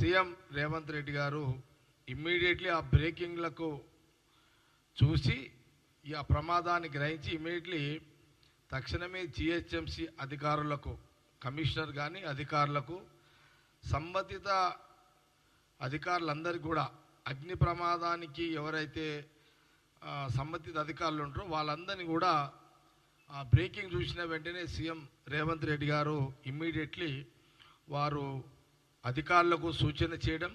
CM Revanth Reddy గారు immediately ఆ బ్రేకింగ్లకు చూసి ఆ ప్రమాదాన్ని గ్రహించి ఇమ్మీడియట్లీ తక్షణమే జిహెచ్ఎంసి అధికారులకు, కమిషనర్ కానీ అధికారులకు, సంబంధిత అధికారులందరికీ కూడా అగ్ని ప్రమాదానికి ఎవరైతే సంబంధిత అధికారులు ఉంటారో వాళ్ళందరినీ కూడా ఆ బ్రేకింగ్ చూసిన వెంటనే సీఎం రేవంత్ రెడ్డి గారు ఇమ్మీడియట్లీ వారు అధికారులకు సూచన చేయడం,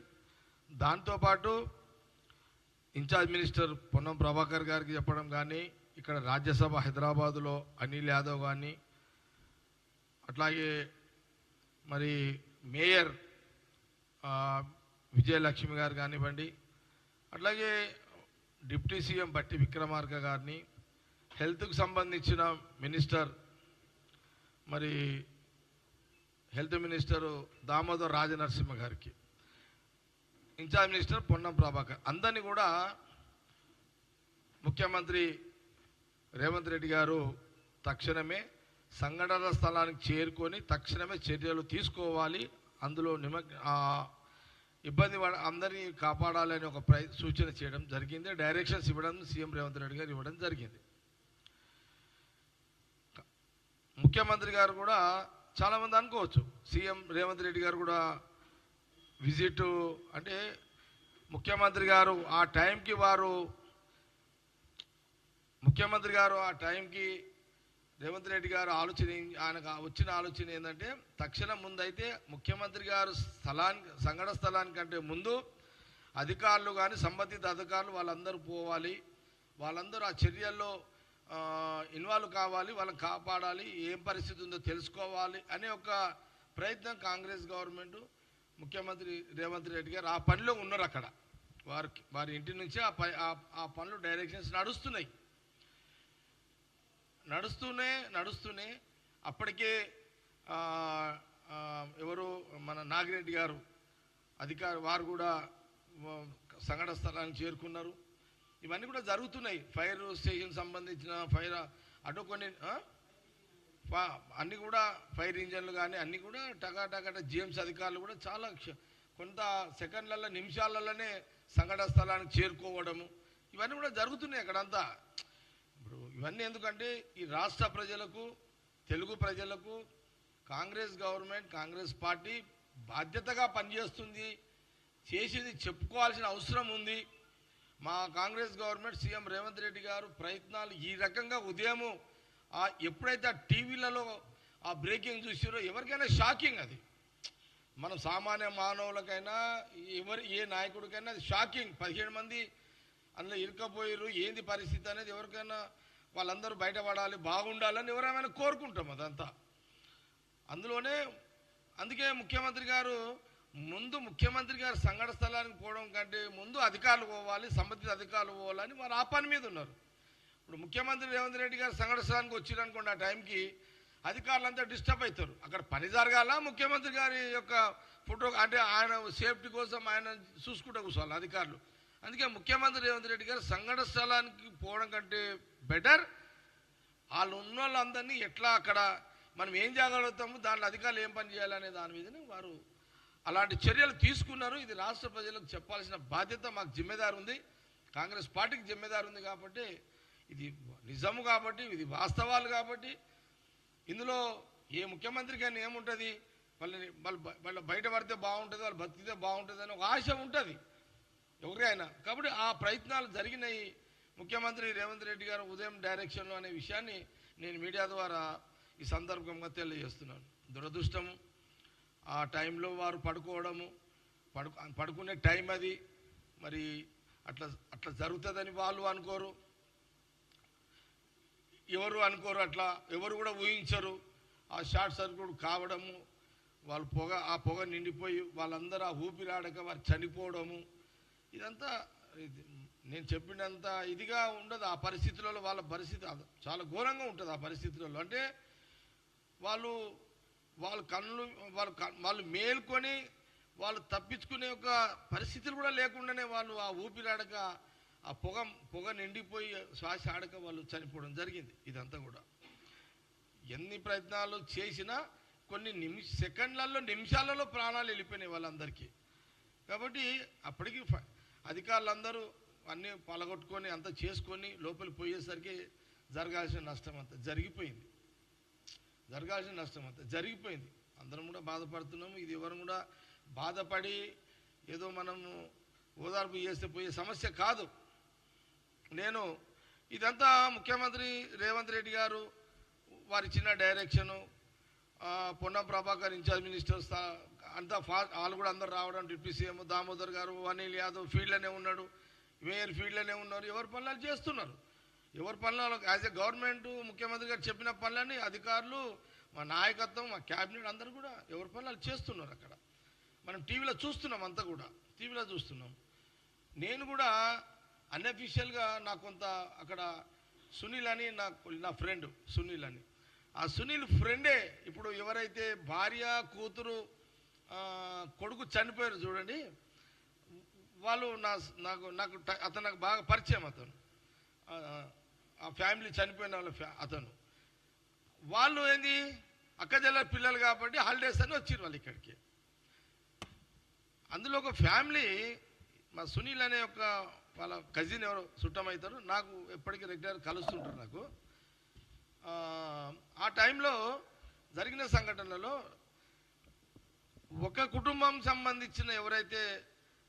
దాంతోపాటు ఇన్ఛార్జ్ మినిస్టర్ పొన్నం ప్రభాకర్ గారికి చెప్పడం కానీ, ఇక్కడ రాజ్యసభ హైదరాబాదులో అనిల్ యాదవ్ కానీ, అట్లాగే మరి మేయర్ విజయలక్ష్మి గారు కానివ్వండి, అట్లాగే డిప్యూటీ సీఎం బట్టి విక్రమార్క గారిని, హెల్త్కు సంబంధించిన మినిస్టర్ మరి హెల్త్ మినిస్టరు దామోదర్ రాజనరసింహ గారికి, ఇన్ఛార్జ్ మినిస్టర్ పొన్నం ప్రభాకర్ అందరినీ కూడా ముఖ్యమంత్రి రేవంత్ రెడ్డి గారు తక్షణమే సంఘటన స్థలానికి చేరుకొని తక్షణమే చర్యలు తీసుకోవాలి, అందులో ఇబ్బంది అందరినీ కాపాడాలని ఒక సూచన చేయడం జరిగింది. డైరెక్షన్స్ ఇవ్వడం సీఎం రేవంత్ రెడ్డి గారు ఇవ్వడం జరిగింది. ముఖ్యమంత్రి గారు కూడా చాలామంది అనుకోవచ్చు సీఎం రేవంత్ రెడ్డి గారు కూడా విజిట్ అంటే ముఖ్యమంత్రి గారు ఆ టైంకి రేవంత్ రెడ్డి గారు ఆయనకు వచ్చిన ఆలోచన ఏంటంటే తక్షణం ముందైతే ముఖ్యమంత్రి గారు సంఘటన స్థలానికంటే ముందు అధికారులు కానీ సంబంధిత అధికారులు వాళ్ళందరూ పోవాలి, వాళ్ళందరూ ఆ చర్యల్లో ఇన్వాల్వ్ కావాలి, వాళ్ళని కాపాడాలి, ఏం పరిస్థితి ఉందో తెలుసుకోవాలి అనే ఒక ప్రయత్నం కాంగ్రెస్ గవర్నమెంట్ ముఖ్యమంత్రి రేవంత్ రెడ్డి గారు ఆ పనిలో ఉన్నారు. అక్కడ వారి ఇంటి నుంచి ఆ పనులు డైరెక్షన్స్ నడుస్తూనే అప్పటికే ఎవరు మన నాగిరెడ్డి గారు వారు కూడా సంఘటన స్థలానికి చేరుకున్నారు. ఇవన్నీ కూడా జరుగుతున్నాయి. ఫైర్ స్టేషన్ సంబంధించిన అటు కొన్ని అన్నీ కూడా ఫైర్ ఇంజన్లు కానీ అన్నీ కూడా టకాటక జిఎంసీ అధికారులు కూడా చాలా కొంత సెకండ్లలో నిమిషాలలోనే సంఘటన స్థలానికి చేరుకోవడము ఇవన్నీ కూడా జరుగుతున్నాయి అక్కడంతా. ఇప్పుడు ఇవన్నీ ఎందుకంటే ఈ రాష్ట్ర ప్రజలకు, తెలుగు ప్రజలకు కాంగ్రెస్ గవర్నమెంట్, కాంగ్రెస్ పార్టీ బాధ్యతగా పనిచేస్తుంది, చేసేది చెప్పుకోవాల్సిన అవసరం ఉంది. మా కాంగ్రెస్ గవర్నమెంట్ సీఎం రేవంత్ రెడ్డి గారు ప్రయత్నాలు ఈ రకంగా ఉదయము ఎప్పుడైతే టీవీలలో ఆ బ్రేకింగ్ చూసారో ఎవరికైనా షాకింగ్. అది మనం సామాన్య మానవులకైనా ఏ నాయకుడికైనా అది షాకింగ్. 17 మంది అందులో ఇరుకపోయారు, ఏంది పరిస్థితి అనేది ఎవరికైనా వాళ్ళందరూ బయటపడాలి, బాగుండాలని ఎవరైనా కోరుకుంటాం. అదంతా అందుకే ముఖ్యమంత్రి గారు సంఘటన స్థలానికి పోవడం కంటే ముందు అధికారులు పోవాలి, సంబంధిత అధికారులు పోవాలని వారు ఆ పని మీద ఉన్నారు. ఇప్పుడు ముఖ్యమంత్రి రేవంత్ రెడ్డి గారు సంఘటన స్థలానికి వచ్చిరనుకోండి, ఆ టైంకి అధికారులంతా డిస్టర్బ్ అవుతారు. అక్కడ పని జరగాల, ముఖ్యమంత్రి గారి యొక్క ఫోటో అంటే ఆయన సేఫ్టీ కోసం ఆయన చూసుకుంటూ కూర్చోవాలి అధికారులు. అందుకే ముఖ్యమంత్రి రేవంత్ రెడ్డి గారు సంఘటన స్థలానికి పోవడం కంటే బెటర్ వాళ్ళు ఉన్న వాళ్ళందరినీ ఎట్లా అక్కడ మనం ఏం చేయగలుగుతాము, దాంట్లో అధికారులు ఏం పని చేయాలనే దాని మీదనే వారు అలాంటి చర్యలు తీసుకున్నారు. ఇది రాష్ట్ర ప్రజలకు చెప్పాల్సిన బాధ్యత మాకు జిమ్మెదారు ఉంది, కాంగ్రెస్ పార్టీకి జిమ్మెదారు ఉంది. కాబట్టి ఇది నిజము, కాబట్టి ఇది వాస్తవాలు. కాబట్టి ఇందులో ఏ ముఖ్యమంత్రికైనా ఏముంటుంది, వాళ్ళు బయట పడితే బాగుంటుంది, వాళ్ళు బతికితే బాగుంటుంది అని ఒక ఆశ ఉంటుంది ఎవరికైనా. కాబట్టి ఆ ప్రయత్నాలు జరిగినాయి. ముఖ్యమంత్రి రేవంత్ రెడ్డి గారు ఉదయం డైరెక్షన్లో అనే విషయాన్ని నేను మీడియా ద్వారా ఈ సందర్భంగా తెలియజేస్తున్నాను. దురదృష్టము ఆ టైంలో వారు పడుకునే టైం అది. మరి అట్లా జరుగుతుందని వాళ్ళు అనుకోరు, అట్లా ఎవరు కూడా ఊహించరు. ఆ షార్ట్ సర్క్యూట్ కావడము, ఆ పొగ నిండిపోయి వాళ్ళందరూ ఆ ఊపిరాడక వారు చనిపోవడము, ఇదంతా నేను చెప్పినంత ఇదిగా ఉండదు. ఆ పరిస్థితులలో వాళ్ళ పరిస్థితి చాలా ఘోరంగా ఉంటుంది. ఆ పరిస్థితులలో అంటే వాళ్ళు మేల్కొని వాళ్ళు తప్పించుకునే ఒక పరిస్థితులు కూడా లేకుండానే వాళ్ళు ఆ ఊపిరాడక ఆ పొగ నిండిపోయి శ్వాస ఆడక వాళ్ళు చనిపోవడం జరిగింది. ఇదంతా కూడా ఎన్ని ప్రయత్నాలు చేసినా కొన్ని సెకండ్లలో నిమిషాలలో ప్రాణాలు వెళ్ళిపోయినాయి వాళ్ళందరికీ. కాబట్టి అప్పటికి అధికారులందరూ అన్నీ పలగొట్టుకొని అంతా చేసుకొని లోపలికి పోయేసరికి జరగాల్సిన నష్టం అంతా జరిగిపోయింది. జరిగిపోయింది. అందరం కూడా బాధపడుతున్నాము. ఇది ఎవరు కూడా బాధపడి ఏదో మనము ఓదార్పు చేస్తే పోయే సమస్య కాదు. నేను ఇదంతా ముఖ్యమంత్రి రేవంత్ రెడ్డి గారు వారి చిన్న direction, Ponnam Prabhakar incharge minister అంతా వాళ్ళు కూడా అందరు రావడం, డిప్యూటీ సీఎం దామోదర్ గారు, అనిల్ యాదవ్ ఫీల్డ్లోనే ఉన్నాడు, మేయర్ ఫీల్డ్లోనే ఉన్నారు. ఎవరి పనులు చేస్తున్నారు. ఎవరి పనులు యాజ్ ఎ గవర్నమెంట్ ముఖ్యమంత్రి గారు చెప్పిన పనులని అధికారులు, మా నాయకత్వం, మా క్యాబినెట్ అందరూ కూడా ఎవరి పనులు చేస్తున్నారు. అక్కడ మనం టీవీలో చూస్తున్నాం, అంతా కూడా టీవీలో చూస్తున్నాం. నేను కూడా అన్అఫీషియల్గా నాకు కొంత అక్కడ సునీల్ అని నా ఫ్రెండ్ సునీల్ అని, ఆ సునీల్ ఫ్రెండే ఇప్పుడు ఎవరైతే భార్య కూతురు కొడుకు చనిపోయారు చూడండి, వాళ్ళు నాకు అతను నాకు బాగా పరిచయం. అతను ఆ ఫ్యామిలీ చనిపోయిన అతను వాళ్ళు ఏంది అక్కజల్ల పిల్లలు కాబట్టి హాలిడేస్ అని వచ్చారు వాళ్ళు ఇక్కడికి. అందులో ఒక ఫ్యామిలీ మా సునీల్ అనే ఒక వాళ్ళ కజిన్ ఎవరు చుట్టమవుతారు, నాకు ఎప్పటికీ రెగ్యులర్ కలుస్తుంటారు. నాకు ఆ టైంలో జరిగిన సంఘటనలో ఒక కుటుంబం సంబంధించిన ఎవరైతే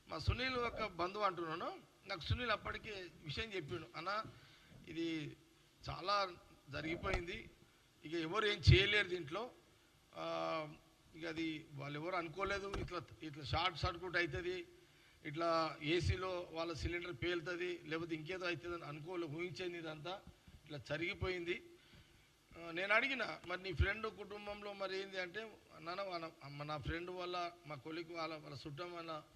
మా సునీల్ ఒక బంధువు అంటున్నానో, నాకు సునీల్ అప్పటికే విషయం చెప్పిండు, అన్న ఇది చాలా జరిగిపోయింది, ఇక ఎవరు ఏం చేయలేరు దీంట్లో, ఇక అది వాళ్ళు ఎవరు అనుకోలేదు, ఇట్లా షార్ట్ సర్క్యూట్ అవుతుంది, ఇట్లా ఏసీలో వాళ్ళ సిలిండర్ పేలుతుంది, లేకపోతే ఇంకేదో అవుతుంది అని ఊహించేది, ఇదంతా ఇట్లా జరిగిపోయింది. నేను అడిగిన, మరి నీ ఫ్రెండ్ కుటుంబంలో మరి ఏంది అంటే, నాన్న నా ఫ్రెండ్ వల్ల మా కొలికి వాళ్ళ చుట్టం వల్ల